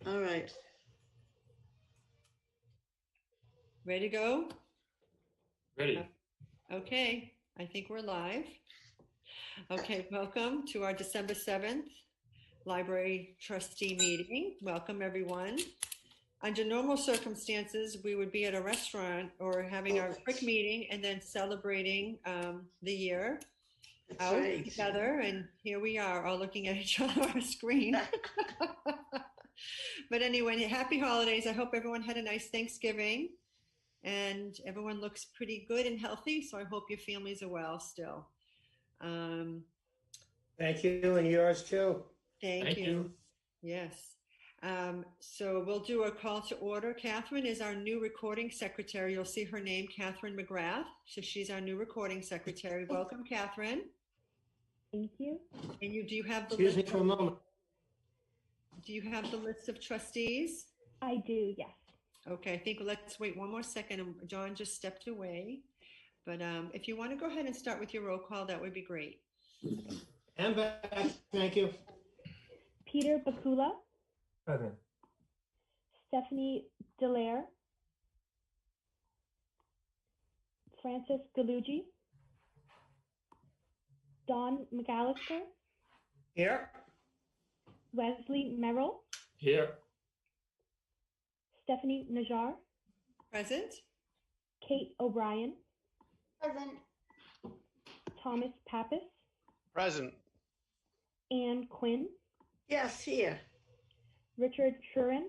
All right. Ready to go? Ready. Okay, I think we're live. Okay, welcome to our December 7th Library Trustee Meeting. Welcome, everyone. Under normal circumstances, we would be at a restaurant or having our quick meeting and then celebrating the year That's out right. together. And here we are, all looking at each other on our screen. But anyway, happy holidays. I hope everyone had a nice Thanksgiving. And everyone looks pretty good and healthy, so I hope your families are well still. Thank you, and yours too. Thank you. Yes. So we'll do a call to order. Catherine is our new recording secretary. You'll see her name, Catherine McGrath. So she's our new recording secretary. Welcome, Catherine. Thank you. And do you have the Excuse me list? for a moment. Do you have the list of trustees? I do, yes. Okay, I think let's wait one more second. John just stepped away. But if you want to go ahead and start with your roll call, that would be great. I'm back. Thank you. Peter Bakula, Present. Stephanie Delaire, Francis Gallugi, Don McAllister, Here. Wesley Merrill, Here. Stephanie Najjar, Present? Kate O'Brien, Present. Thomas Pappas, Present. Anne Quinn, Yes, here. Richard Shurin,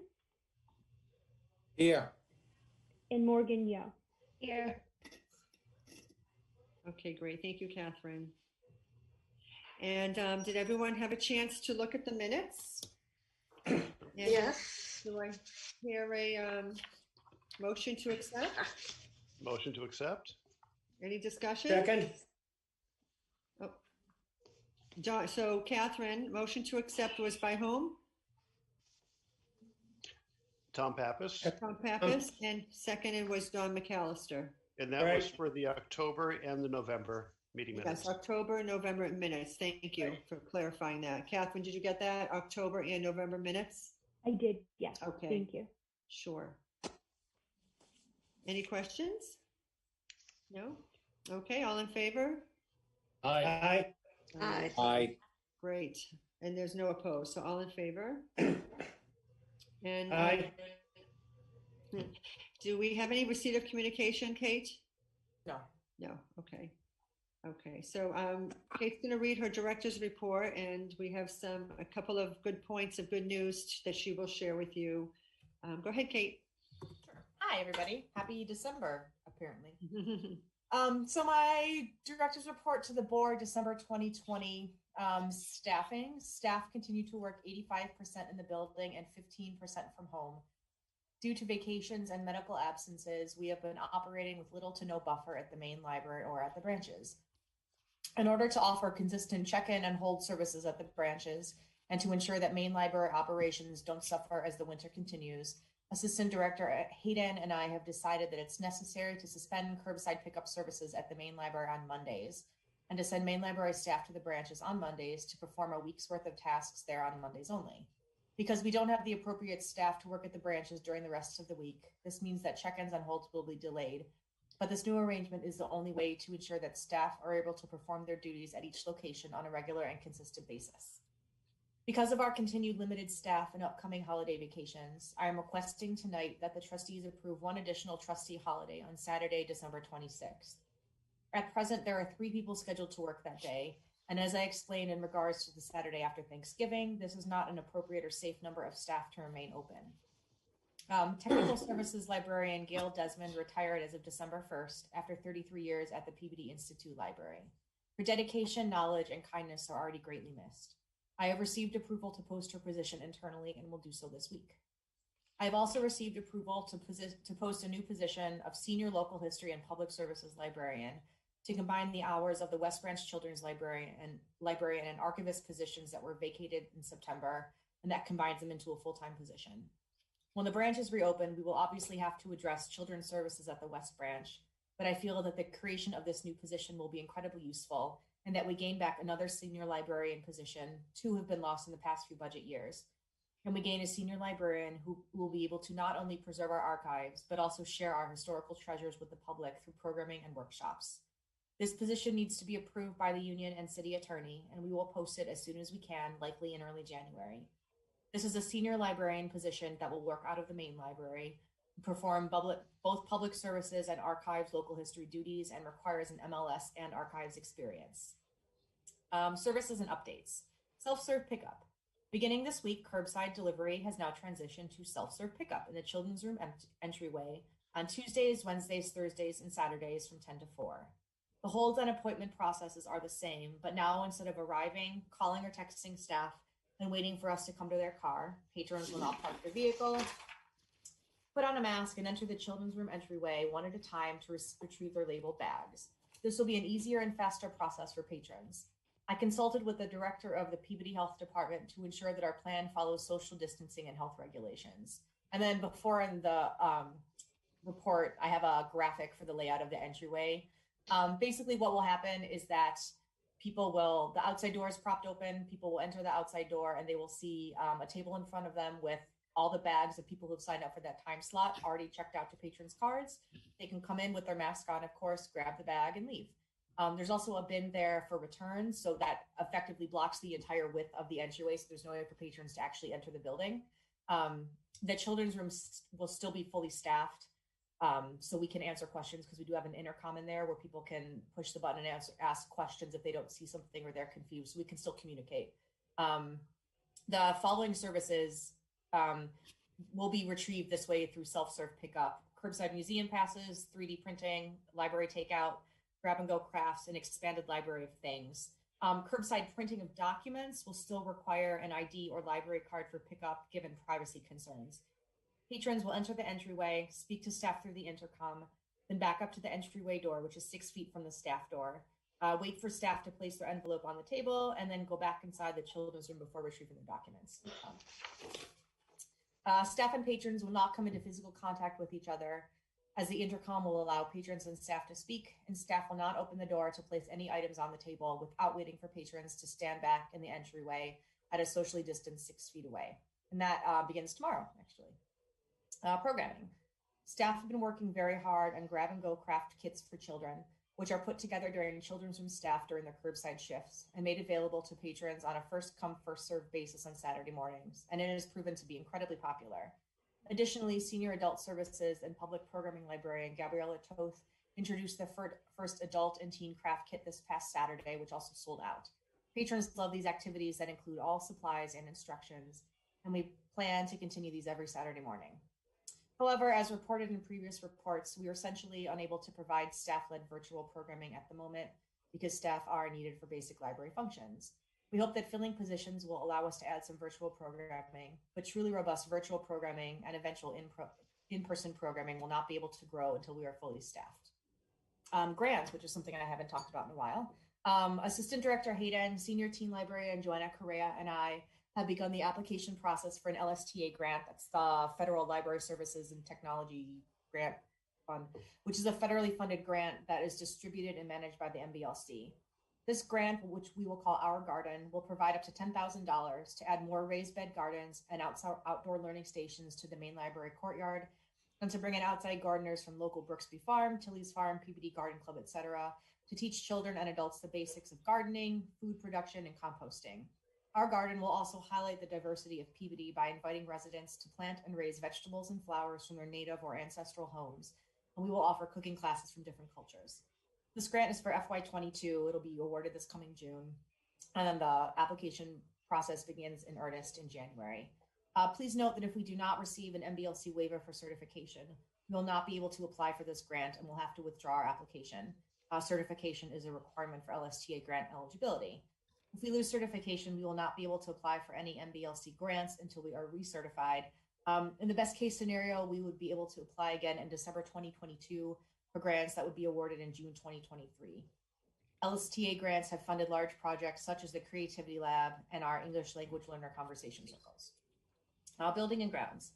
Here. and Morgan Yo. Here. Okay, great. Thank you, Catherine. And did everyone have a chance to look at the minutes? And Yes. Do I hear a motion to accept? Motion to accept? Any discussion? Second. Oh. John, so Catherine, motion to accept was by whom? Tom Pappas. Tom Pappas, and seconded was Don McAllister. And that Right. was for the October and the November meeting minutes. Yes, October, November minutes. Thank you for clarifying that. Catherine, did you get that? October and November minutes? I did, yes. Okay. Thank you. Sure. Any questions? No? Okay, all in favor? Aye. Aye. Aye. Aye. Great. And there's no opposed, so all in favor? And Aye. do we have any receipt of communication, Kate? No. No, okay. Okay, so Kate's going to read her director's report, and we have a couple of good points of good news that she will share with you. Go ahead, Kate. Sure. Hi, everybody. Happy December, apparently. So my director's report to the board, December 2020, staffing. Staff continue to work 85% in the building and 15% from home. Due to vacations and medical absences, we have been operating with little to no buffer at the main library or at the branches. In order to offer consistent check-in and hold services at the branches and to ensure that main library operations don't suffer as the winter continues, Assistant Director Hayden and I have decided that it's necessary to suspend curbside pickup services at the main library on Mondays and to send main library staff to the branches on Mondays to perform a week's worth of tasks there on Mondays only. Because we don't have the appropriate staff to work at the branches during the rest of the week, this means that check-ins and holds will be delayed. But this new arrangement is the only way to ensure that staff are able to perform their duties at each location on a regular and consistent basis. Because of our continued limited staff and upcoming holiday vacations, I am requesting tonight that the trustees approve one additional trustee holiday on Saturday, December 26th. At present, there are 3 people scheduled to work that day. And as I explained in regards to the Saturday after Thanksgiving, this is not an appropriate or safe number of staff to remain open. Technical Services Librarian Gail Desmond retired as of December 1st after 33 years at the Peabody Institute Library. Her dedication, knowledge, and kindness are already greatly missed. I have received approval to post her position internally and will do so this week. I have also received approval to post a new position of Senior Local History and Public Services Librarian to combine the hours of the West Branch Children's Librarian and Archivist positions that were vacated in September, and that combines them into a full-time position. When the branches reopen, we will obviously have to address children's services at the West Branch, but I feel that the creation of this new position will be incredibly useful and that we gain back another senior librarian position. 2 have been lost in the past few budget years. and we gain a senior librarian who will be able to not only preserve our archives, but also share our historical treasures with the public through programming and workshops. This position needs to be approved by the union and city attorney, and we will post it as soon as we can, likely in early January. This is a senior librarian position that will work out of the main library, perform both public services and archives local history duties, and requires an MLS and archives experience. Services and updates. Self-serve pickup. Beginning this week, curbside delivery has now transitioned to self-serve pickup in the children's room entryway on Tuesdays, Wednesdays, Thursdays, and Saturdays from 10 to 4. The hold and appointment processes are the same, but now instead of arriving, calling or texting staff, and waiting for us to come to their car, patrons will now park their vehicle, put on a mask, and enter the children's room entryway one at a time to retrieve their labeled bags. This will be an easier and faster process for patrons. I consulted with the director of the Peabody Health Department to ensure that our plan follows social distancing and health regulations. And then before in the report, I have a graphic for the layout of the entryway. Basically what will happen is that the outside door is propped open, people will enter the outside door and they will see a table in front of them with all the bags of people who've signed up for that time slot already checked out to patrons' cards. They can come in with their mask on, of course, grab the bag and leave. There's also a bin there for returns, so that effectively blocks the entire width of the entryway, so there's no way for patrons to actually enter the building. The children's rooms will still be fully staffed, so we can answer questions because we do have an intercom in there where people can push the button and ask questions if they don't see something or they're confused, so we can still communicate. The following services will be retrieved this way through self-serve pickup: curbside museum passes, 3D printing, library takeout, grab-and-go crafts, and expanded library of things. Curbside printing of documents will still require an ID or library card for pickup given privacy concerns. Patrons will enter the entryway, speak to staff through the intercom, then back up to the entryway door, which is 6 feet from the staff door. Wait for staff to place their envelope on the table, and then go back inside the children's room before retrieving their documents. Staff and patrons will not come into physical contact with each other, as the intercom will allow patrons and staff to speak, and staff will not open the door to place any items on the table without waiting for patrons to stand back in the entryway at a socially distanced 6 feet away. And that begins tomorrow, actually. Programming. Staff have been working very hard on grab-and-go craft kits for children, which are put together during children's room staff during their curbside shifts and made available to patrons on a first-come, first-served basis on Saturday mornings, and it has proven to be incredibly popular. Additionally, Senior Adult Services and Public Programming Librarian Gabriella Toth introduced the first adult and teen craft kit this past Saturday, which also sold out. Patrons love these activities that include all supplies and instructions, and we plan to continue these every Saturday morning. However, as reported in previous reports, we are essentially unable to provide staff-led virtual programming at the moment because staff are needed for basic library functions. We hope that filling positions will allow us to add some virtual programming, but truly robust virtual programming and eventual in-person programming will not be able to grow until we are fully staffed. Grants, which is something I haven't talked about in a while. Assistant Director Hayden, Senior Teen Librarian Joanna Correa, and I have begun the application process for an LSTA grant. That's the Federal Library Services and Technology Grant Fund, which is a federally funded grant that is distributed and managed by the MBLC. This grant, which we will call Our Garden, will provide up to $10,000 to add more raised bed gardens and outdoor learning stations to the main library courtyard, and to bring in outside gardeners from local Brooksby Farm, Tilley's Farm, Peabody Garden Club, etc., to teach children and adults the basics of gardening, food production, and composting. Our garden will also highlight the diversity of Peabody by inviting residents to plant and raise vegetables and flowers from their native or ancestral homes, and we will offer cooking classes from different cultures. This grant is for FY22. It'll be awarded this coming June, and then the application process begins in earnest in January. Please note that if we do not receive an MBLC waiver for certification, we will not be able to apply for this grant and will have to withdraw our application. Certification is a requirement for LSTA grant eligibility. If we lose certification, we will not be able to apply for any MBLC grants until we are recertified. In the best case scenario, we would be able to apply again in December 2022 for grants that would be awarded in June 2023. LSTA grants have funded large projects such as the Creativity Lab and our English Language Learner Conversation Circles. Building and grounds.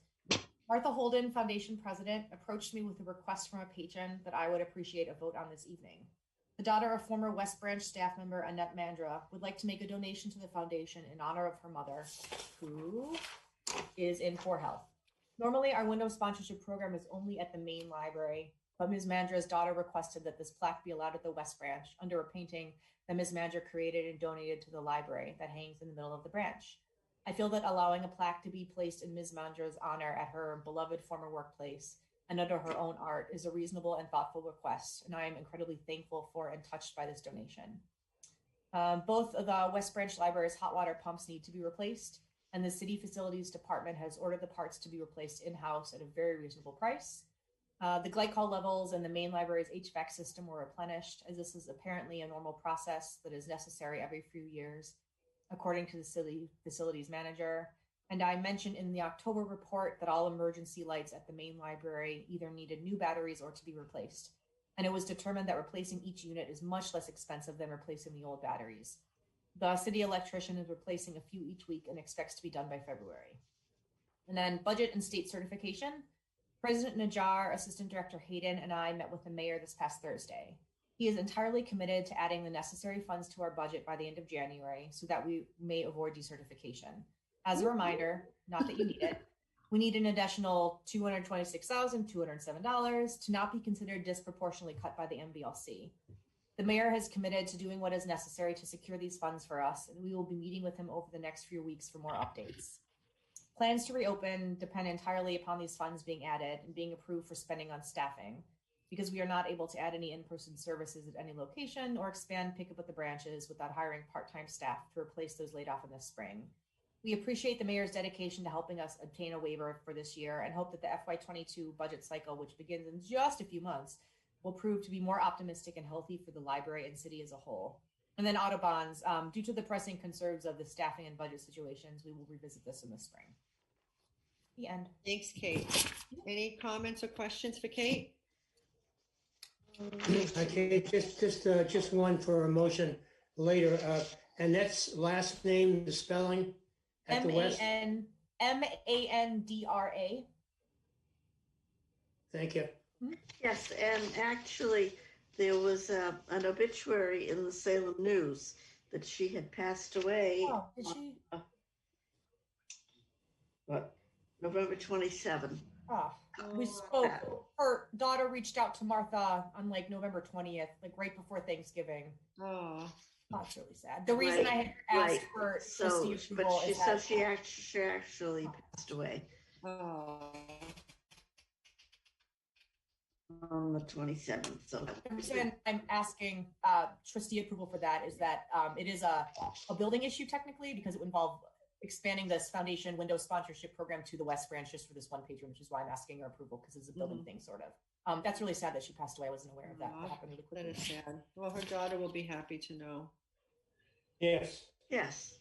Martha Holden, Foundation President, approached me with a request from a patron that I would appreciate a vote on this evening. The daughter of former West Branch staff member Annette Mandra would like to make a donation to the foundation in honor of her mother, who is in poor health. Normally, our window sponsorship program is only at the main library, but Ms. Mandra's daughter requested that this plaque be allowed at the West Branch under a painting that Ms. Mandra created and donated to the library that hangs in the middle of the branch. I feel that allowing a plaque to be placed in Ms. Mandra's honor at her beloved former workplace and under her own art is a reasonable and thoughtful request, and I am incredibly thankful for and touched by this donation. Both of the West Branch Library's hot water pumps need to be replaced, and the City Facilities Department has ordered the parts to be replaced in-house at a very reasonable price. The glycol levels in the main library's HVAC system were replenished, as this is apparently a normal process that is necessary every few years, according to the city facilities manager. And I mentioned in the October report that all emergency lights at the main library either needed new batteries or to be replaced. And it was determined that replacing each unit is much less expensive than replacing the old batteries. The city electrician is replacing a few each week and expects to be done by February. And then budget and state certification. President Najjar, Assistant Director Hayden, and I met with the mayor this past Thursday. He is entirely committed to adding the necessary funds to our budget by the end of January so that we may avoid decertification. As a reminder, not that you need it, we need an additional $226,207 to not be considered disproportionately cut by the MBLC. The mayor has committed to doing what is necessary to secure these funds for us, and we will be meeting with him over the next few weeks for more updates. Plans to reopen depend entirely upon these funds being added and being approved for spending on staffing, because we are not able to add any in-person services at any location or expand pickup at the branches without hiring part-time staff to replace those laid off in the spring. We appreciate the mayor's dedication to helping us obtain a waiver for this year and hope that the FY22 budget cycle, which begins in just a few months, will prove to be more optimistic and healthy for the library and city as a whole. And then Audubon's, due to the pressing concerns of the staffing and budget situations, we will revisit this in the spring. The end. Thanks, Kate. Any comments or questions for Kate? Okay, just one for a motion later. Annette's last name, the spelling at the West. Mandra. Thank you. Yes, and actually, there was an obituary in the Salem News that she had passed away. Oh, did she? What? November 27. Oh, we spoke. Her daughter reached out to Martha on like November 20th, like right before Thanksgiving. Oh, That's really sad. The reason I had asked for So, trustee but approval she is said that she actually passed away oh. on the 27th. So the reason I'm asking trustee approval for that is that it is a building issue technically, because it would involve expanding this foundation window sponsorship program to the West Branch just for this one patron, which is why I'm asking her approval, because it's a building thing, sort of. That's really sad that she passed away. I wasn't aware of that. That happened really That quickly. is sad. Well, her daughter will be happy to know. Yes. yes.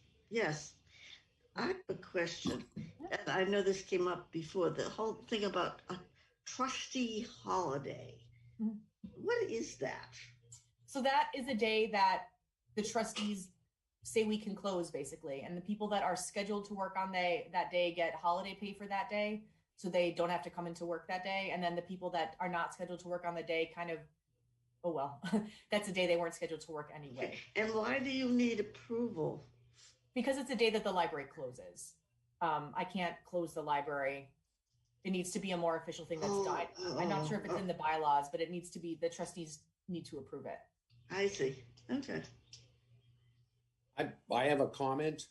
I have a question. And I know this came up before, the whole thing about a trustee holiday. Mhm. What is that? So that is a day that the trustees say we can close, basically, and the people that are scheduled to work on that day get holiday pay for that day, so they don't have to come into work that day. And then the people that are not scheduled to work on the day kind of, oh well, that's a day they weren't scheduled to work anyway. And why do you need approval? Because it's a day that the library closes. I can't close the library. It needs to be a more official thing that's done. I'm not sure if it's in the bylaws, but it needs to be, the trustees need to approve it. I see. Okay. I have a comment.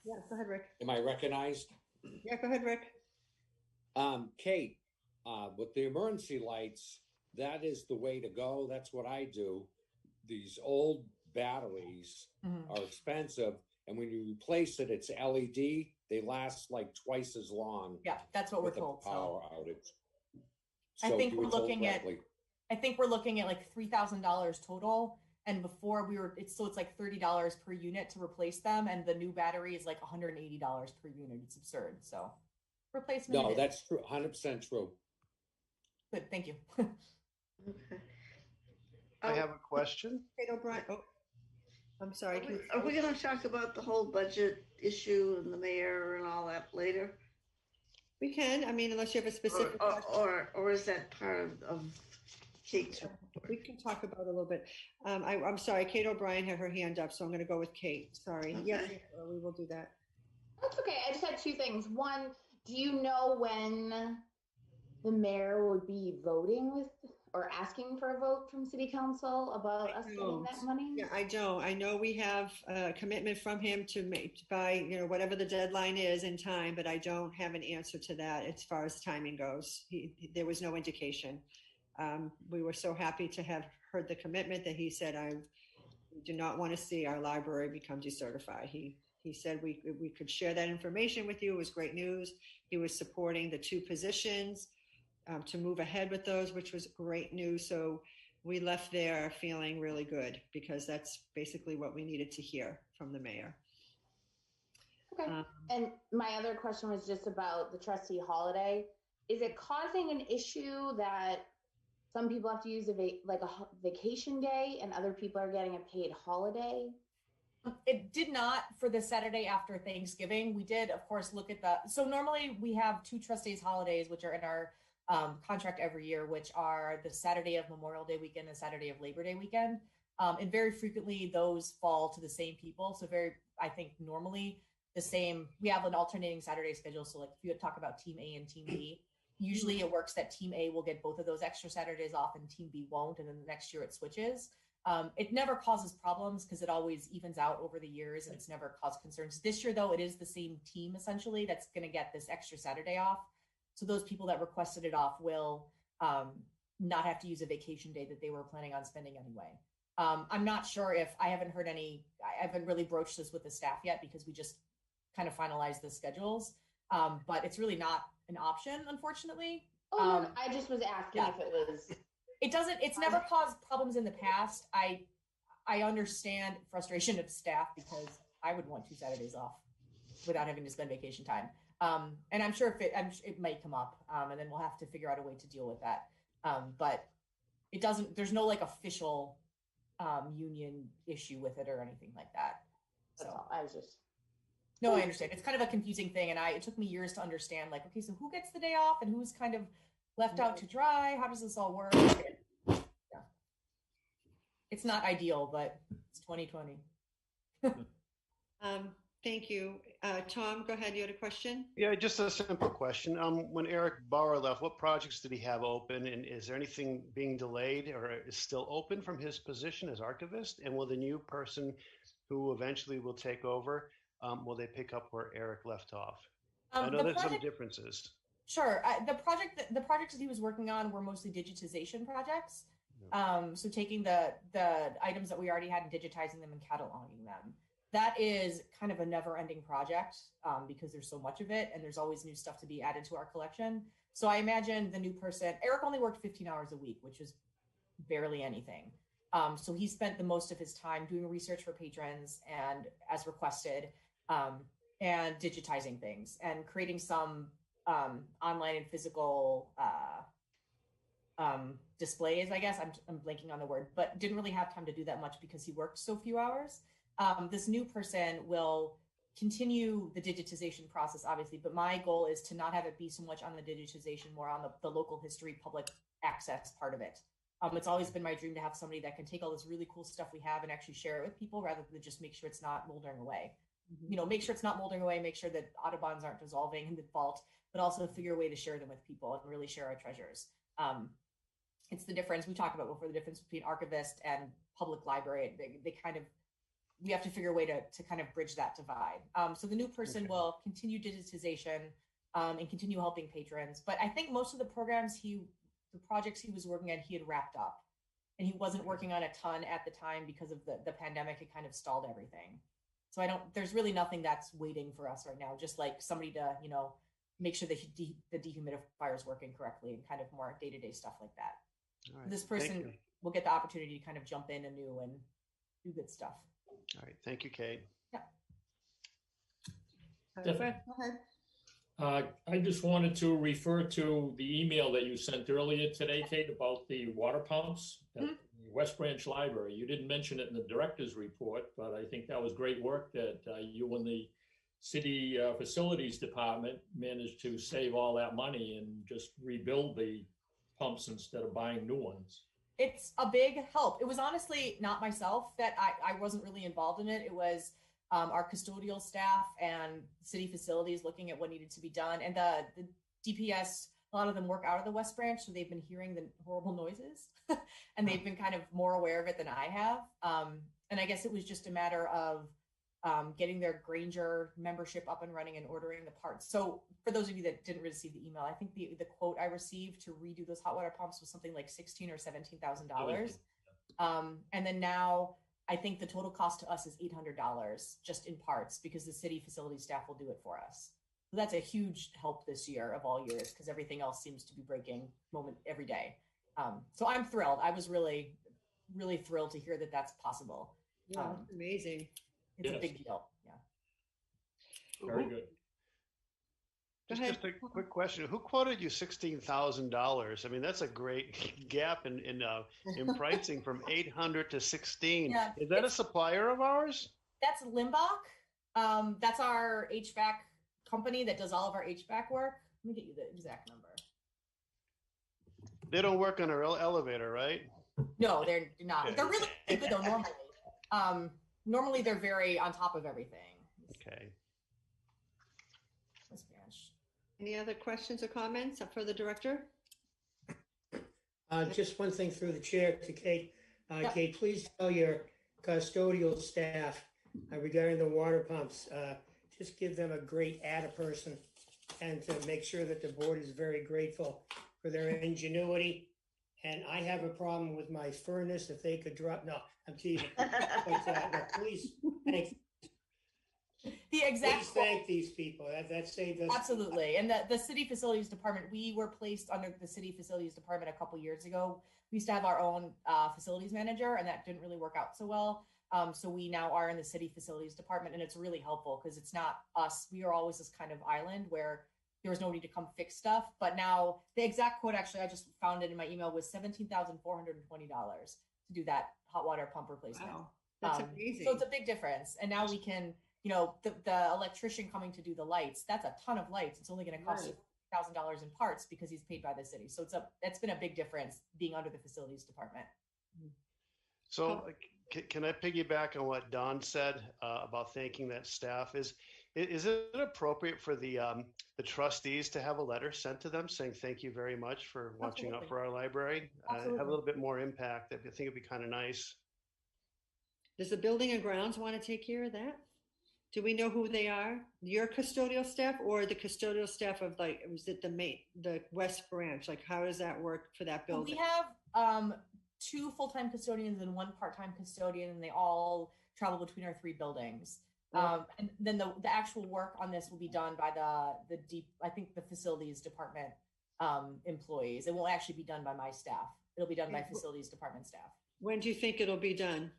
Yeah, go ahead, Rick. Am I recognized? Yeah, go ahead, Rick. Kate, with the emergency lights, that is the way to go. That's what I do. These old batteries are expensive, and when you replace it, it's LED. They last like twice as long. Yeah, that's what we're with a told. power outage. I So think you we're were told looking at correctly. like $3,000 total. And before it's like $30 per unit to replace them. And the new battery is like $180 per unit. It's absurd. So replacement. No, that's true. 100% true. Good. Thank you. Okay. I have a question. Kate O'Brien. Oh, I'm sorry. Are we going to talk about the whole budget issue and the mayor and all that later? We can. I mean, unless you have a specific question. Or is that part of Kate's? We can talk about it a little bit. I'm sorry, Kate O'Brien had her hand up, so I'm going to go with Kate. Sorry. Okay. Yes, we will do that. That's okay. I just had two things. One, do you know when the mayor would be voting with or asking for a vote from city council about us getting that money? Yeah, I don't. I know we have a commitment from him to make by, whatever the deadline is in time, but I don't have an answer to that as far as timing goes. There was no indication. We were so happy to have heard the commitment that he said, I do not want to see our library become decertified. He said we could share that information with you. It was great news. He was supporting the two positions to move ahead with those, which was great news. So we left there feeling really good because that's basically what we needed to hear from the mayor. Okay. And my other question was just about the trustee holiday. Is it causing an issue that some people have to use a vacation day and other people are getting a paid holiday? It did not for the Saturday after Thanksgiving. We did, of course, look at so normally we have two trustees holidays, which are in our contract every year, which are the Saturday of Memorial Day weekend and Saturday of Labor Day weekend. And very frequently those fall to the same people. So I think normally the same, we have an alternating Saturday schedule. So like if you talk about team A and team B, usually it works that team A will get both of those extra Saturdays off and team B won't. And then the next year it switches. It never causes problems because it always evens out over the years and it's never caused concerns. This year, though, it is the same team essentially that's going to get this extra Saturday off. So those people that requested it off will not have to use a vacation day that they were planning on spending anyway. I'm not sure if I haven't heard I haven't really broached this with the staff yet because we just kind of finalized the schedules. But it's really not an option, unfortunately. No, I just was asking if it was. It's never caused problems in the past. I understand frustration of staff because I would want 2 Saturdays off without having to spend vacation time. And I'm sure it might come up and then we'll have to figure out a way to deal with that. But there's no like official union issue with it or anything like that. That's all. I was just. No, I understand. It's kind of a confusing thing. And it took me years to understand like, okay, so who gets the day off and who's kind of left out to dry? How does this all work? Yeah. It's not ideal, but it's 2020. Thank you. Tom, go ahead. You had a question? Yeah, just a simple question. When Eric Bauer left, what projects did he have open? And is there anything being delayed or is still open from his position as archivist? And will the new person who eventually will take over, will they pick up where Eric left off? I know there's some differences. Sure. The projects that he was working on were mostly digitization projects. So taking the items that we already had and digitizing them and cataloging them. That is kind of a never-ending project because there's so much of it and there's always new stuff to be added to our collection. So I imagine the new person, Eric only worked 15 hours a week, which is barely anything. So he spent the most of his time doing research for patrons and as requested and digitizing things and creating some online and physical displays, I guess. I'm blanking on the word, but didn't really have time to do that much because he worked so few hours. This new person will continue the digitization process, obviously, but my goal is to not have it be so much on the digitization, more on the local history, public access part of it. It's always been my dream to have somebody that can take all this really cool stuff we have and actually share it with people rather than just make sure it's not moldering away. Mm-hmm. Make sure it's not moldering away, make sure that Audubons aren't dissolving in the vault, but also figure a way to share them with people and really share our treasures. It's the difference we talked about before, the difference between archivist and public library. We have to figure a way to kind of bridge that divide. So the new person will continue digitization and continue helping patrons. But I think most of the projects he was working on, he had wrapped up. And he wasn't working on a ton at the time because of the pandemic. It kind of stalled everything. So there's really nothing that's waiting for us right now. Just like somebody to, make sure that the dehumidifier is working correctly and kind of more day-to-day stuff like that. All right. This person will get the opportunity to kind of jump in anew and do good stuff. All right. Thank you, Kate. Yeah. Stephanie? Go ahead. I just wanted to refer to the email that you sent earlier today, Kate, about the water pumps at the West Branch Library. You didn't mention it in the director's report, but I think that was great work that you and the city facilities department managed to save all that money and just rebuild the pumps instead of buying new ones. It's a big help. It was honestly not myself that I wasn't really involved in it. It was our custodial staff and city facilities looking at what needed to be done. And the DPS, a lot of them work out of the West Branch, so they've been hearing the horrible noises and they've been kind of more aware of it than I have. And I guess it was just a matter of getting their Granger membership up and running and ordering the parts. So for those of you that didn't receive the email, I think the quote I received to redo those hot water pumps was something like $16,000 or $17,000. And then now I think the total cost to us is $800 just in parts, because the city facility staff will do it for us. So that's a huge help this year of all years, because everything else seems to be breaking every day. So I'm thrilled. I was really, really thrilled to hear that that's possible. Yeah, amazing. It's a big deal. Yeah. Very good. Just a quick question. Who quoted you $16,000? I mean, that's a great gap in pricing from 800 to 16. Yeah, is that a supplier of ours? That's Limbach. That's our HVAC company that does all of our HVAC work. Let me get you the exact number. They don't work on our elevator, right? No, they're not. Okay. They're really good though normally. Normally they're very on top of everything. Okay. Any other questions or comments for the director? Just one thing through the chair to Kate. Kate, please tell your custodial staff regarding the water pumps, just give them a great person and to make sure that the board is very grateful for their ingenuity. And I have a problem with my furnace. If they could drop, no, I'm teasing. But please thank Please thank these people. That saved us. Absolutely. And the city facilities department, we were placed under the city facilities department a couple years ago. We used to have our own facilities manager, and that didn't really work out so well. So we now are in the city facilities department, and it's really helpful because it's not us. We are always this kind of island where there was nobody to come fix stuff. But now the exact quote, actually, I just found it in my email, was $17,420 to do that hot water pump replacement. Wow, that's amazing. So it's a big difference. And now we can, you know, the electrician coming to do the lights, that's a ton of lights. It's only going to cost you $1,000 in parts because he's paid by the city. So that's been a big difference being under the facilities department. So can I piggyback on what Don said about thanking that staff? Is it appropriate for the trustees to have a letter sent to them saying thank you very much for watching out for our library? Have a little bit more impact. I think it'd be kind of nice. Does the building and grounds want to take care of that? Do we know who they are? Your custodial staff or the custodial staff of, like, was it the West Branch? Like, how does that work for that building? We have 2 full-time custodians and 1 part-time custodian, and they all travel between our 3 buildings. And then the actual work on this will be done by I think the facilities department employees. It won't actually be done by my staff. It'll be done by facilities department staff. When do you think it'll be done?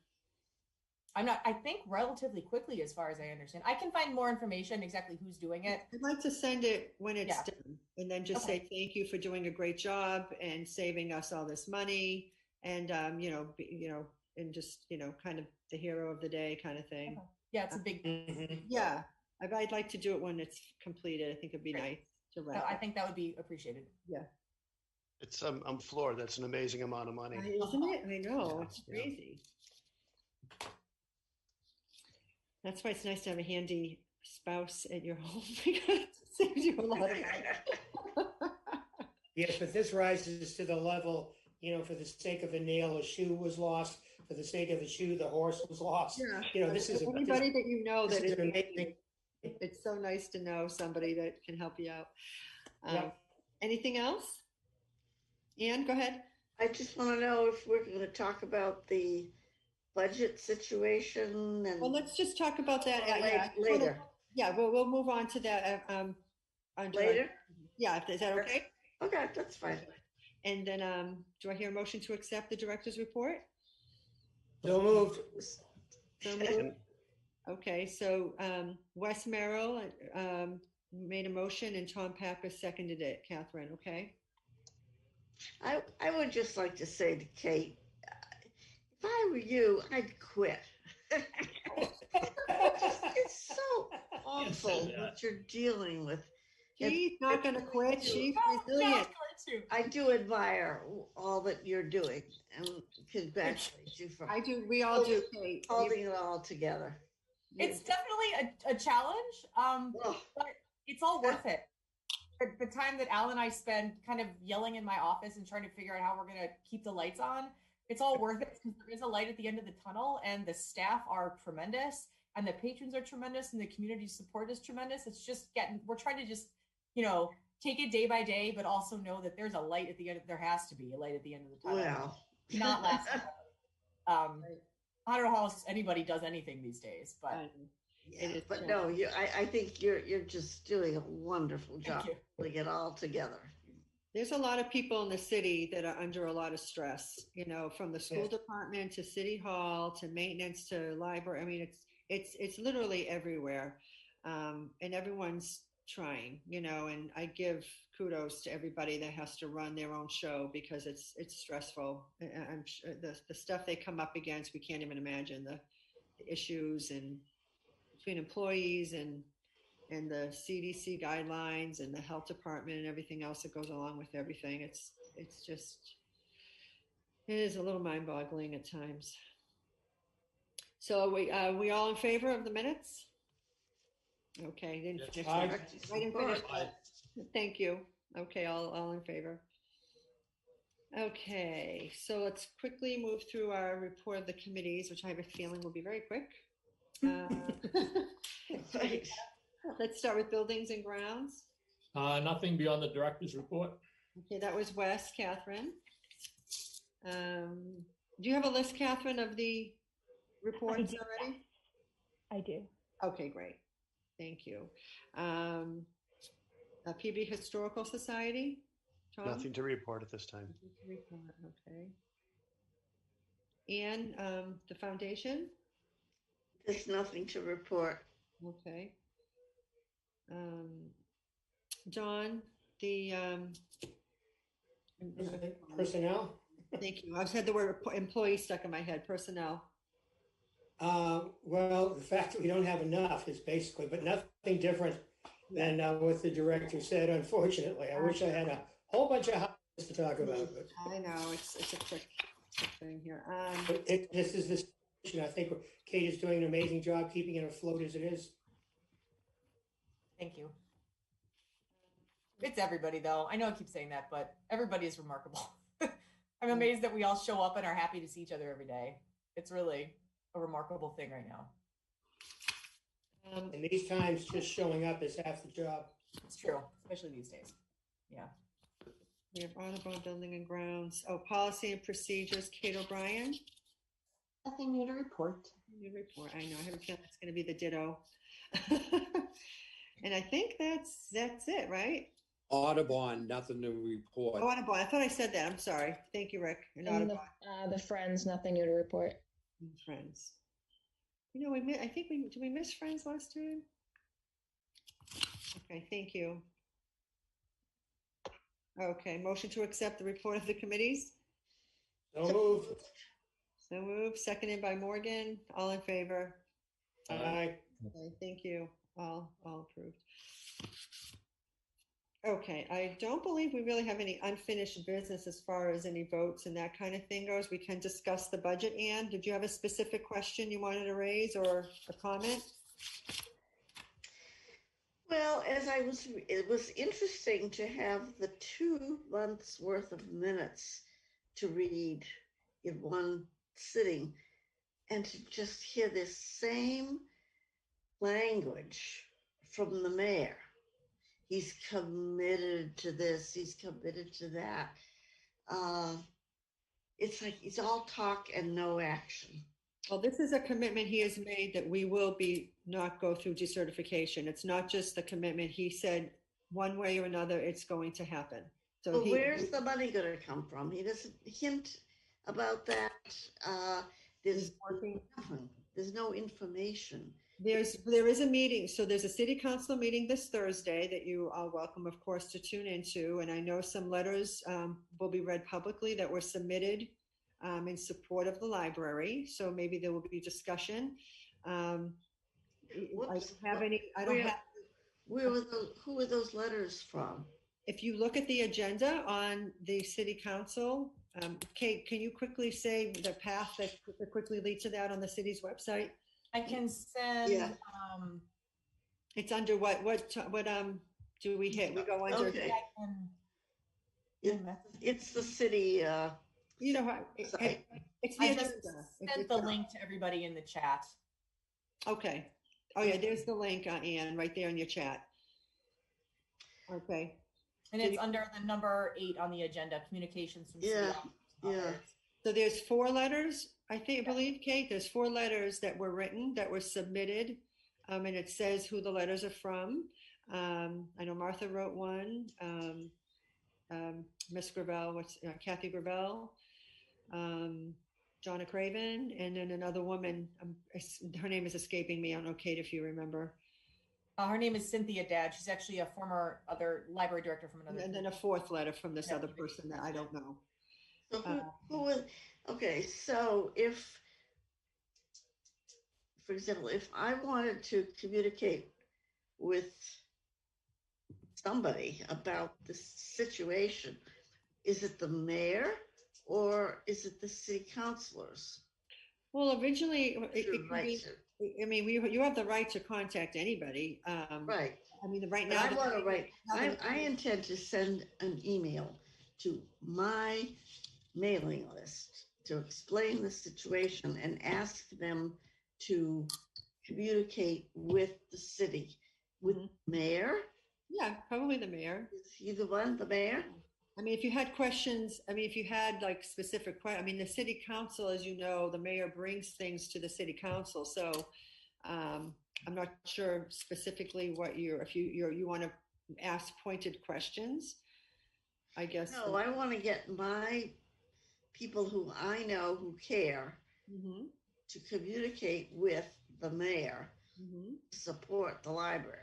I think relatively quickly, as far as I understand. I can find more information exactly who's doing it. I'd like to send it when it's done, and then just say thank you for doing a great job and saving us all this money, and and just kind of the hero of the day kind of thing. Yeah, it's a big. Yeah, I'd like to do it when it's completed. I think it'd be nice to wrap. I think that would be appreciated. Yeah. It's I'm floored. That's an amazing amount of money, isn't it? I know, it's crazy. That's why it's nice to have a handy spouse at your home because it saves you a lot of money. Yes, but this rises to the level, for the sake of a nail, a shoe was lost. For the sake of the shoe, the horse was lost. Yeah. This is anybody that you know that is amazing. It's so nice to know somebody that can help you out. Anything else? Ann, go ahead. I just want to know if we're going to talk about the budget situation. And well, let's just talk about that later. Yeah, we'll move on to that later. Yeah, is that okay? Okay, that's fine. And then, do I hear a motion to accept the director's report? So moved. Okay, so Wes Merrill made a motion and Tom Pappas seconded it. Catherine, okay? I would just like to say to Kate, if I were you, I'd quit. It's so awful what you're dealing with. She's not going to quit. She's resilient. I do admire all that you're doing and congratulate you for we all do, Kate. Holding it all together. It's definitely a challenge, Ugh. but it's all worth it. The time that Al and I spend kind of yelling in my office and trying to figure out how we're going to keep the lights on, it's all worth it because there is a light at the end of the tunnel, and the staff are tremendous, and the patrons are tremendous, and the community support is tremendous. It's just we're trying to just, take it day by day, but also know that there's a light at the end. There has to be a light at the end of the tunnel. Well, Not last. I don't know how else anybody does anything these days, but yeah, but no, I think you're just doing a wonderful job putting it all together. There's a lot of people in the city that are under a lot of stress, from the school department to city hall to maintenance to library. I mean, it's literally everywhere, and everyone's trying, and I give kudos to everybody that has to run their own show because it's stressful. I'm sure the stuff they come up against, we can't even imagine the issues and between employees and the CDC guidelines and the health department and everything else that goes along with everything. It is a little mind-boggling at times. So we all in favor of the minutes? Okay, didn't finish. Aye. I didn't finish. Thank you. Okay, all in favor. Okay, so let's quickly move through our report of the committees, which I have a feeling will be very quick. Let's start with buildings and grounds. Nothing beyond the director's report. Okay, that was Wes. Catherine. Do you have a list, Catherine, of the reports already? I do. Okay, great. Thank you. Peabody Historical Society? Tom? Nothing to report at this time. Okay. And the foundation? There's nothing to report. Okay. John, the Personnel? thank you. I've had the word employee stuck in my head. Personnel. Well, the fact that we don't have enough is basically, but nothing different than what the director said, unfortunately. I wish I had a whole bunch of houses to talk about. But I know, it's a quick thing here. this is the situation. I think Kate is doing an amazing job keeping it afloat as it is. thank you. It's everybody, though. I know I keep saying that, but everybody is remarkable. I'm amazed that we all show up and are happy to see each other every day. It's really a remarkable thing right now. In these times, just showing up is half the job. It's true, especially these days. Yeah. We have Audubon Building and Grounds. Oh, policy and procedures. Kate O'Brien. Nothing new to report. New report. I know. I have a feeling it's going to be the ditto. And I think that's it, right? Audubon, nothing to report. Oh, Audubon. I thought I said that. I'm sorry. Thank you, Rick. And Audubon. The Friends, nothing new to report. Friends. I think did we miss Friends last time? Okay, thank you. Okay, motion to accept the report of the committees. So moved. So moved, seconded by Morgan. All in favor? Aye. Okay, thank you. All approved. Okay, I don't believe we really have any unfinished business as far as any votes and that kind of thing goes. We can discuss the budget. Anne, did you have a specific question you wanted to raise or a comment? Well, it was interesting to have the 2 months worth of minutes to read in one sitting and to just hear this same language from the mayor. He's committed to this, he's committed to that. It's like it's all talk and no action. Well, this is a commitment he has made that we will not go through decertification. It's not just the commitment. He said one way or another, it's going to happen. So well, where's the money going to come from? He doesn't hint about that. There's no information. There is a meeting. So there's a city council meeting this Thursday that you are welcome, of course, to tune into. And I know some letters will be read publicly that were submitted in support of the library. So maybe there will be discussion. Who are those letters from? If you look at the agenda on the city council, Kate, can you quickly say the path that quickly leads to that on the city's website? I can send, Yeah. It's under what do we hit? We go under, Okay. I can, It's the city, you know, how- site. it's the I just agenda. sent the link to everybody in the chat. Okay. Oh yeah, there's the link, Ann, right there in your chat. Okay. And So it's you- under the number 8 on the agenda, communications from city Yeah, officers and yeah. others. So there's 4 letters, I believe, Kate, there's 4 letters that were written, that were submitted. And it says who the letters are from. I know Martha wrote one, Miss Gravel, Kathy Gravel, Donna Craven, and then another woman, her name is escaping me. I don't know, Kate, if you remember. Her name is Cynthia Dad. She's actually a former other library director from another. And then a 4th letter from this Yeah, other Peabody. person that I don't know. So who was, okay, so if, for example, if I wanted to communicate with somebody about this situation, is it the mayor or is it the city councilors? Well, originally, it Who could writes be, it? I mean, you have the right to contact anybody. Right. I mean, right But now. I want to write, now I intend to send an email to my mailing list to explain the situation and ask them to communicate with the city, with Mhm. mayor. Yeah, probably the mayor. Is he the one, the mayor? I mean, if you had questions, I mean, if you had like specific questions, I mean, the city council, as you know, the mayor brings things to the city council. So I'm not sure specifically what if you want to ask pointed questions, I guess. No, I want to get my people who I know who care Mhm, to communicate with the mayor, mhm. to support the library.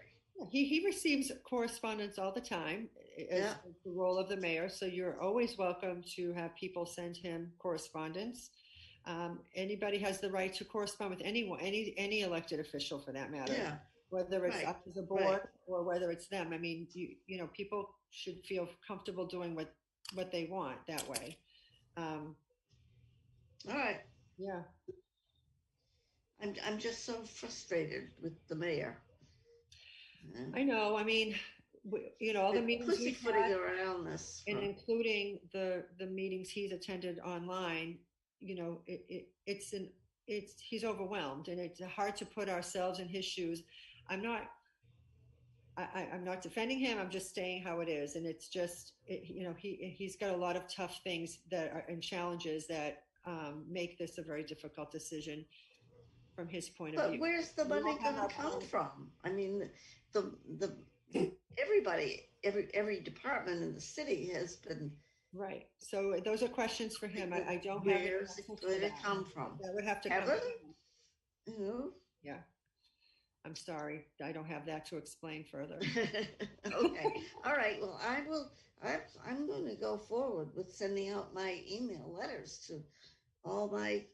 He receives correspondence all the time as Yeah. the role of the mayor. So you're always welcome to have people send him correspondence. Anybody has the right to correspond with anyone, any elected official for that matter, Yeah, whether it's right, up to the board or whether it's them. I mean, you know, people should feel comfortable doing what they want that way. all right. Yeah. I'm just so frustrated with the mayor. I know. I mean, you know, all the meetings we've Pussyfooting had, around this. and including the meetings he's attended online, you know, he's overwhelmed, and it's hard to put ourselves in his shoes. I'm not defending him. I'm just saying how it is, and it's just you know, he's got a lot of tough things and challenges that make this a very difficult decision from his point of But view. where's the money going to come from? I mean, the everybody, every department in the city has been. Right. So those are questions for him. I don't have. Where's it going to come from? That would have to come. Heaven? You know? Yeah. I'm sorry. I don't have that to explain further. Okay. All right. Well, I'm going to go forward with sending out my email letters to all my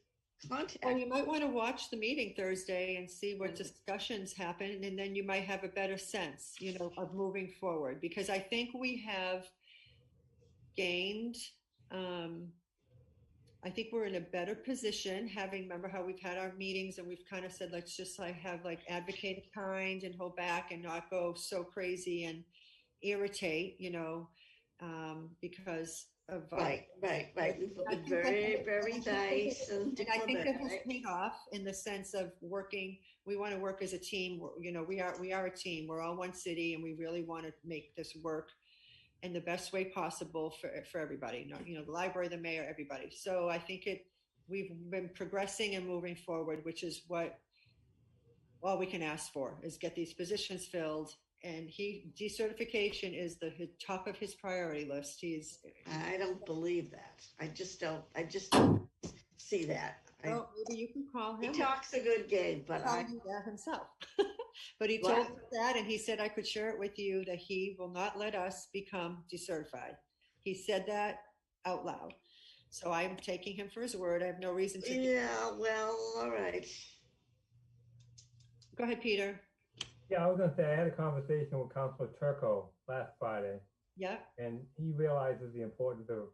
contacts. Well, you might want to watch the meeting Thursday and see what discussions happen, and then you might have a better sense, you know, of moving forward. Because I think we have gained. I think we're in a better position, remember how we've had our meetings and we've kind of said, let's just have advocate kind and hold back and not go so crazy and irritate, you know, because of Right. We've been very, very nice and I think that has diplomatic. paid off in the sense of working. We want to work as a team. You know, we are a team. We're all one city, and we really want to make this work in the best way possible for everybody. You know, the library, the mayor, everybody. So I think we've been progressing and moving forward, which is what all we can ask for, is get these positions filled. And decertification is the top of his priority list. I don't believe that. I just don't see that. Well, maybe you can call him. He talks a good game, but I told that himself. But he told us that, and he said I could share it with you, that he will not let us become decertified. He said that out loud. So I'm taking him for his word. I have no reason to. Yeah, well, all right. Go ahead, Peter. Yeah, I was going to say, I had a conversation with Councilor Turco last Friday. Yeah. And he realizes the importance of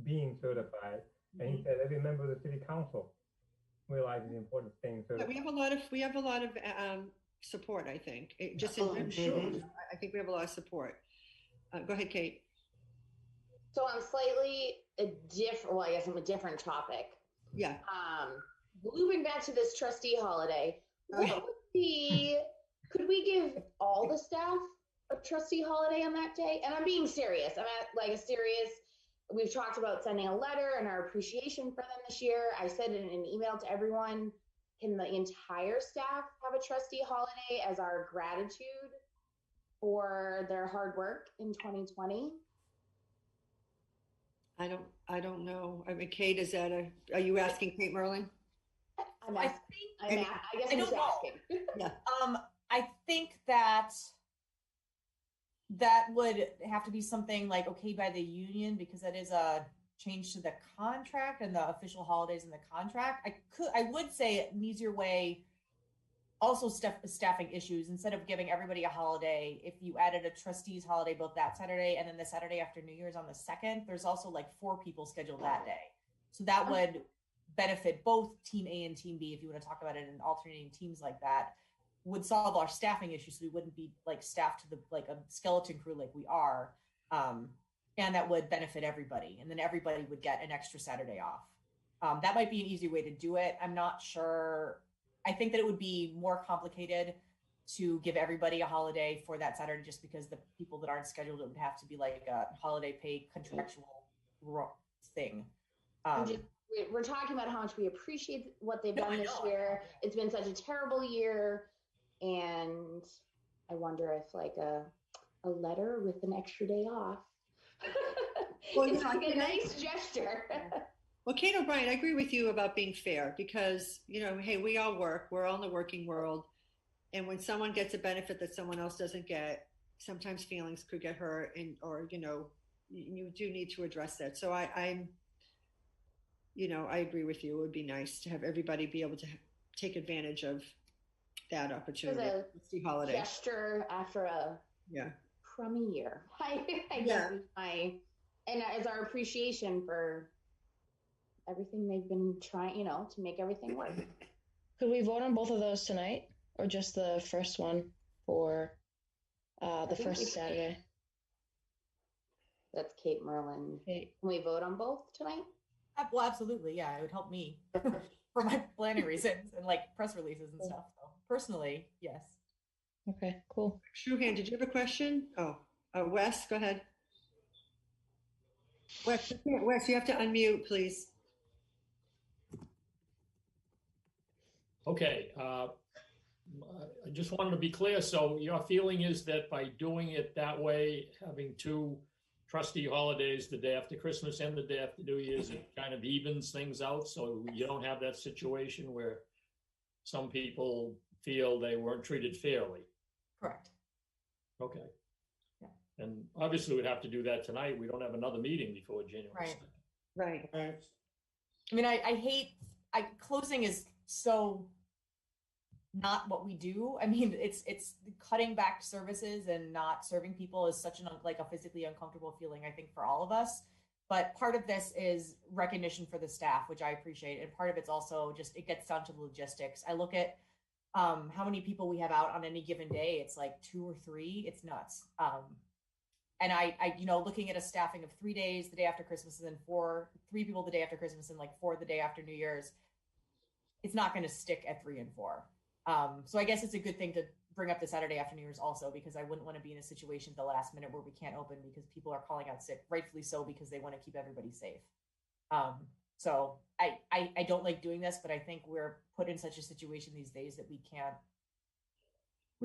being certified. And he said every member of the city council realizing the important things. So But we have a lot of support, I think. Just in I'm sure. I think we have a lot of support. Go ahead, Kate. So I'm slightly well, I guess I'm a different topic. Yeah. Looping back to this trustee holiday, what would be, could we give all the staff a trustee holiday on that day? And I'm being serious. I'm at like a serious, we've talked about sending a letter and our appreciation for them this year. I said in an email to everyone, can the entire staff have a trustee holiday as our gratitude for their hard work in 2020? I don't know. I mean, Kate, are you asking Kate Merlin? I guess I'm just asking. Yeah. I think that would have to be something like okay by the union, because that is a change to the contract and the official holidays in the contract. I would say an easier way, also staffing issues, instead of giving everybody a holiday, if you added a trustees holiday both that Saturday and then the Saturday after New Year's on the 2nd, there's also like 4 people scheduled that day. So that would benefit both team A and team B, if you want to talk about it in alternating teams like that, would solve our staffing issues. So we wouldn't be like staffed to like a skeleton crew like we are. And that would benefit everybody. And then everybody would get an extra Saturday off. That might be an easy way to do it. I'm not sure. I think that it would be more complicated to give everybody a holiday for that Saturday, just because the people that aren't scheduled, it would have to be like a holiday pay contractual thing. We're talking about how much we appreciate what they've done this year. It's been such a terrible year. And I wonder if like a letter with an extra day off. Well, it's like a nice gesture. Well, Kate O'Brien, I agree with you about being fair, because, hey, we all work. We're all in the working world. And when someone gets a benefit that someone else doesn't get, sometimes feelings could get hurt, or you do need to address that. So I agree with you. It would be nice to have everybody be able to take advantage of that opportunity. As a holiday gesture after a crummy year. I guess and as our appreciation for everything they've been trying, to make everything work. Could we vote on both of those tonight, or just the first one for the first Saturday? That's Kate Merlin. Kate. Can we vote on both tonight? Well, absolutely. Yeah, it would help me for my planning reasons and like press releases and stuff. So personally, yes. Okay, cool. Shuhan, did you have a question? Wes, go ahead. Wes, you have to unmute, please. Okay. I just wanted to be clear. So your feeling is that by doing it that way, having 2 trustee holidays, the day after Christmas and the day after New Year's, it kind of evens things out, so you don't have that situation where some people feel they weren't treated fairly. Correct. Okay. Yeah. And obviously we'd have to do that tonight. We don't have another meeting before January. Right. I mean, I hate, closing is so not what we do. I mean, it's cutting back services and not serving people is such a physically uncomfortable feeling, I think, for all of us. But part of this is recognition for the staff, which I appreciate. And part of it's also just, it gets down to the logistics. I look at how many people we have out on any given day. It's like 2 or 3. It's nuts. And I looking at a staffing of 3 days the day after Christmas, and then 3 people the day after Christmas, and like 4 the day after New Year's, it's not going to stick at 3 and 4. So I guess it's a good thing to bring up the Saturday after New Year's also, because I wouldn't want to be in a situation at the last minute where we can't open because people are calling out sick, rightfully so, because they want to keep everybody safe. So I don't like doing this, but I think we're put in such a situation these days that we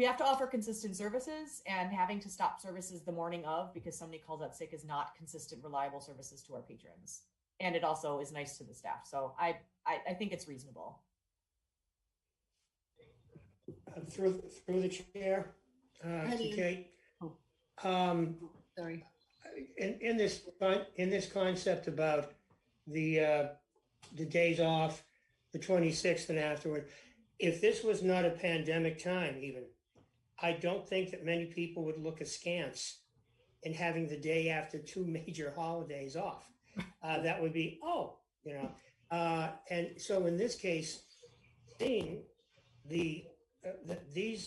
have to offer consistent services, and having to stop services the morning of because somebody calls out sick is not consistent, reliable services to our patrons. And it also is nice to the staff. So I think it's reasonable. Through the chair, to Kate. Sorry. In this concept about the days off, the 26th and afterward, if this was not a pandemic time, even, I don't think that many people would look askance in having the day after 2 major holidays off. That would be, and so in this case, seeing these,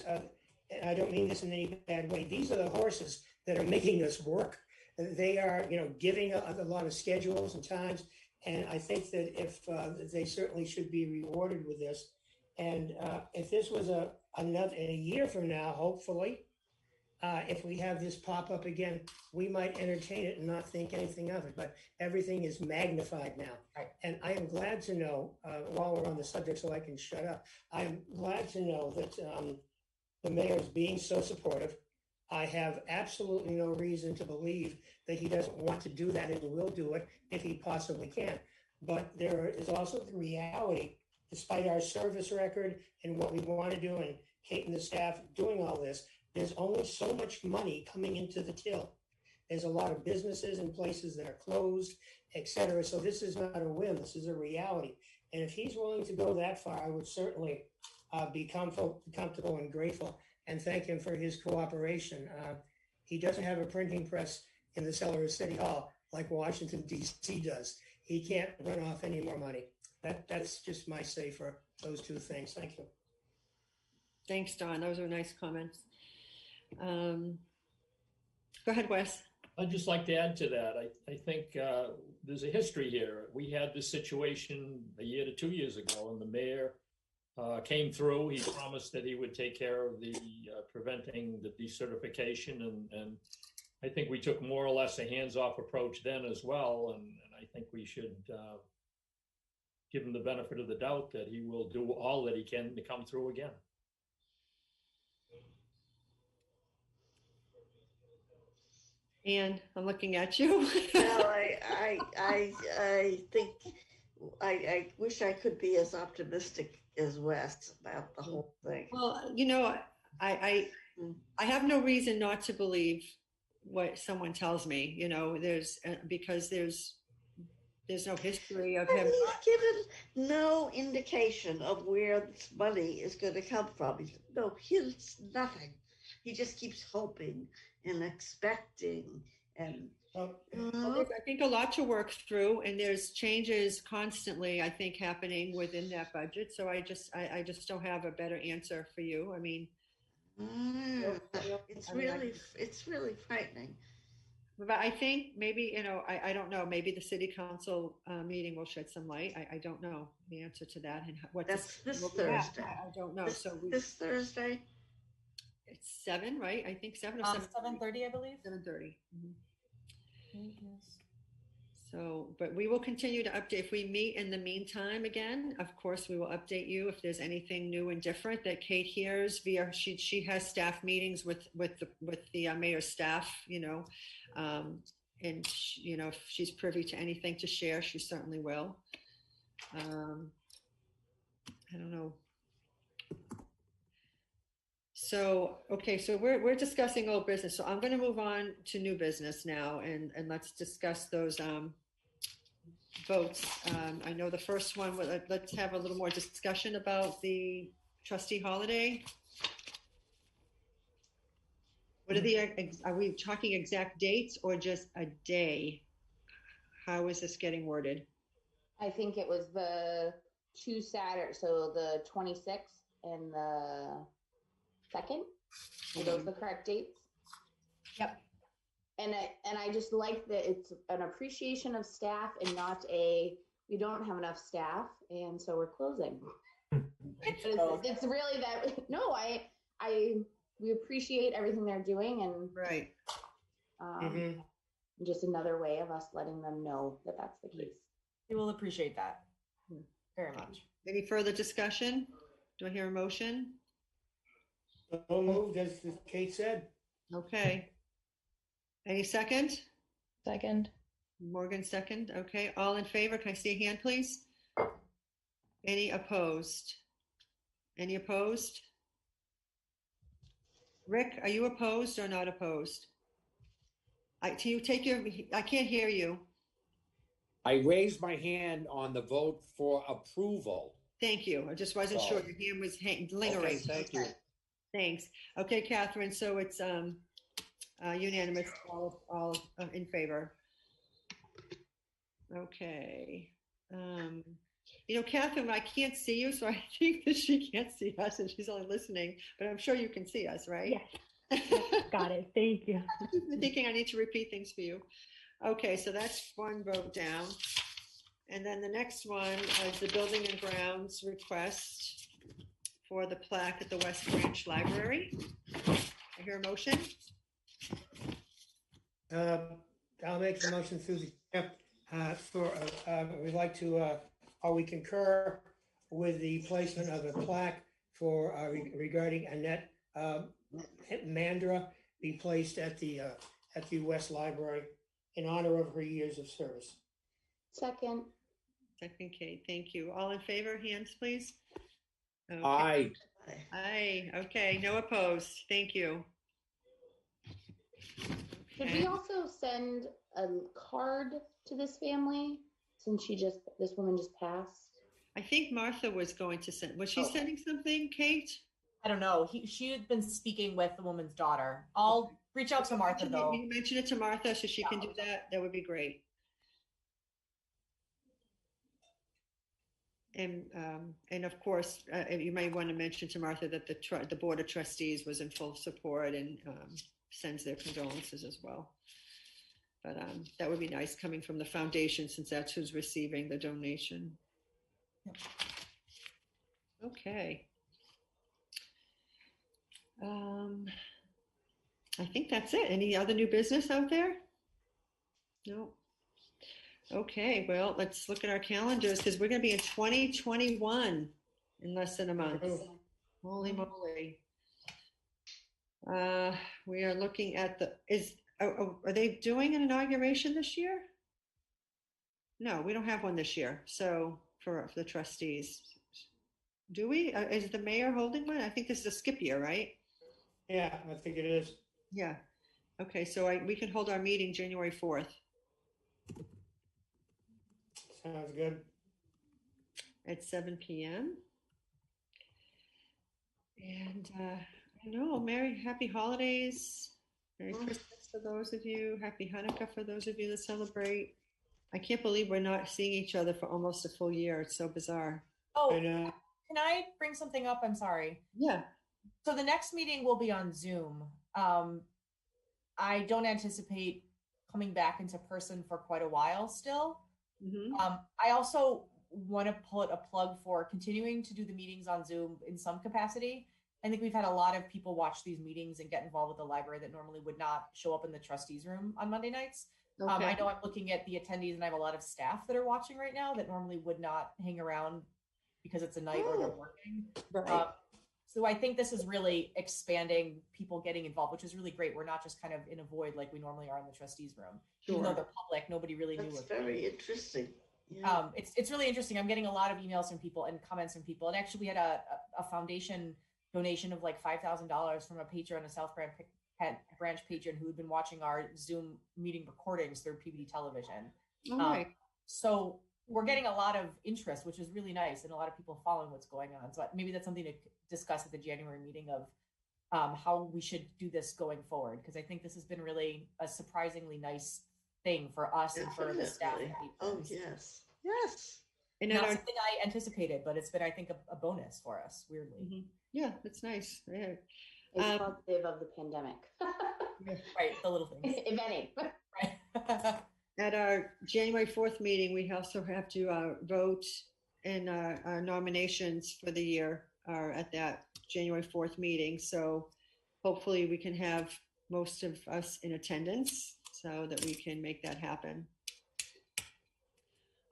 and I don't mean this in any bad way, these are the horses that are making us work. They are, giving a lot of schedules and times. And I think that if they certainly should be rewarded with this. And if this was another a year from now, hopefully, if we have this pop up again, we might entertain it and not think anything of it. But everything is magnified now. Right. And I am glad to know, while we're on the subject, so I can shut up, I am glad to know that the mayor is being so supportive. I have absolutely no reason to believe that he doesn't want to do that and will do it if he possibly can. But there is also the reality, despite our service record and what we want to do, and Kate and the staff doing all this, there's only so much money coming into the till. There's a lot of businesses and places that are closed, et cetera. So this is not a whim, this is a reality. And if he's willing to go that far, I would certainly be comfortable and grateful and thank him for his cooperation. He doesn't have a printing press in the cellar of City Hall like Washington, D.C. does. He can't run off any more money. That's just my say for those two things. Thank you. Thanks, Don. Those were nice comments. Go ahead, Wes. I'd just like to add to that. I think there's a history here. We had this situation a year to 2 years ago, and the mayor came through. He promised that he would take care of the preventing the decertification, and I think we took more or less a hands-off approach then as well. And I think we should give him the benefit of the doubt that he will do all that he can to come through again. Anne, I'm looking at you. Well, I think I wish I could be as optimistic as Wes about the whole thing. Well, I have no reason not to believe what someone tells me. Because there's no history of him. He's given no indication of where this money is going to come from. He's nothing. He just keeps hoping and expecting, and Well, I think a lot to work through, and there's changes constantly, I think, happening within that budget. So I just don't have a better answer for you. I mean, it's really frightening. but I think maybe, I don't know, maybe the city council meeting will shed some light. I don't know the answer to that, and what That's this Thursday. I don't know. This Thursday. It's 7, right? I think 7 or 7:30, I believe. 7:30. Yes. So, but we will continue to update. If we meet in the meantime again, of course, we will update you if there's anything new and different that Kate hears via, she has staff meetings with the mayor's staff, and if she's privy to anything to share, she certainly will. I don't know. So, okay, so we're discussing old business. So I'm going to move on to new business now, and let's discuss those votes. I know the first one, let's have a little more discussion about the trustee holiday. What are we talking exact dates or just a day? How is this getting worded? I think it was the 2 Saturdays, so the 26th and the 2nd. Are those the correct dates? Yep. And I just like that it's an appreciation of staff and not we don't have enough staff and so we're closing. It's really that. No, we appreciate everything they're doing, and right. Just another way of us letting them know that that's the case. We will appreciate that very much. Any further discussion? Do I hear a motion? So moved, as Kate said. Okay. Any second? Second. Morgan, second. Okay. All in favor? Can I see a hand, please? Any opposed? Any opposed? Rick, are you opposed or not opposed? Can you take I can't hear you. I raised my hand on the vote for approval. Thank you. I just wasn't sure. Your hand was lingering. Okay, thank you. Thanks. Okay, Catherine. So it's unanimous, all in favor. Okay. You know, Catherine, I can't see you, so I think that she can't see us and she's only listening, but I'm sure you can see us, right? Yes. Got it. Thank you. I'm thinking I need to repeat things for you. Okay, so that's one vote down. And then the next one is the Building and Grounds request for the plaque at the West Branch Library. I hear a motion. I'll make the motion, Susie. We'd like to, we concur with the placement of a plaque for, regarding Annette Mandra be placed at the West Library in honor of her years of service. Second. Second, Kate. Thank you. All in favor, hands, please. Okay. Aye. Aye. Okay. No opposed. Thank you. Should we also send a card to this family since this woman just passed? I think Martha was going to send. Was she sending something, Kate? I don't know. She had been speaking with the woman's daughter. I'll reach out to Martha though. You mention it to Martha so she can do that. That would be great. And of course, you may want to mention to Martha that the Board of Trustees was in full support and sends their condolences as well. But that would be nice coming from the foundation since that's who's receiving the donation. Yep. Okay. I think that's it. Any other new business out there? No. Okay, well, let's look at our calendars because we're going to be in 2021 in less than a month. Holy moly. We are looking at are they doing an inauguration this year? No, we don't have one this year. So for the trustees, do we? Is the mayor holding one? I think this is a skip year, right? Yeah, I think it is. Yeah. Okay, so we can hold our meeting January 4th. Sounds good. At 7 p.m. And I don't know, happy holidays. Merry Christmas for those of you. Happy Hanukkah for those of you that celebrate. I can't believe we're not seeing each other for almost a full year. It's so bizarre. Oh, can I bring something up? I'm sorry. Yeah. So the next meeting will be on Zoom. I don't anticipate coming back into person for quite a while still. Mm-hmm. I also want to put a plug for continuing to do the meetings on Zoom in some capacity. I think we've had a lot of people watch these meetings and get involved with the library that normally would not show up in the trustees room on Monday nights. Okay. I know I'm looking at the attendees and I have a lot of staff that are watching right now that normally would not hang around because it's a night or they're working. Right. So I think this is really expanding people getting involved, which is really great. We're not just kind of in a void like we normally are in the trustees room. Sure. Even though they're public, nobody really knew. That's very interesting. Yeah. It's really interesting. I'm getting a lot of emails from people and comments from people. And actually we had a foundation donation of like $5,000 from a patron, a South Branch patron who had been watching our Zoom meeting recordings through Peabody television. All right. So we're getting a lot of interest, which is really nice, and a lot of people following what's going on. So maybe that's something to discuss at the January meeting of how we should do this going forward, because I think this has been really a surprisingly nice thing for us and for the staff. Oh, yes. Yes. And not something I anticipated, but it's been, I think, a bonus for us, weirdly. Mm-hmm. Yeah, that's nice. Yeah. It's positive of the pandemic. Right, the little things. If any. Right. At our January 4th meeting, we also have to vote in our nominations for the year at that January 4th meeting. So hopefully we can have most of us in attendance so that we can make that happen.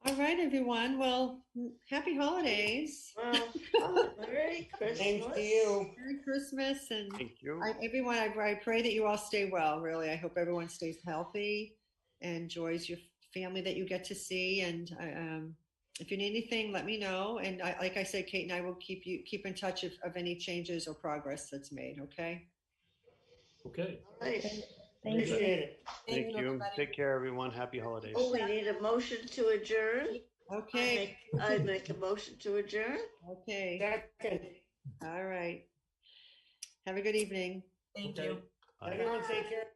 All right, everyone. Well, happy holidays. Well, Merry Christmas. Thank you. Merry Christmas. And Thank you. everyone, I pray that you all stay well, really. I hope everyone stays healthy and enjoys your family that you get to see. And if you need anything, let me know. And like I said, Kate and I will keep in touch of any changes or progress that's made. Okay. Okay. All right. Thank you. Appreciate it. Thank you. Everybody. Take care, everyone. Happy holidays. Oh, we need a motion to adjourn. Okay. I make a motion to adjourn. Okay. Second. All right. Have a good evening. Thank Okay. you. Bye. Everyone take care.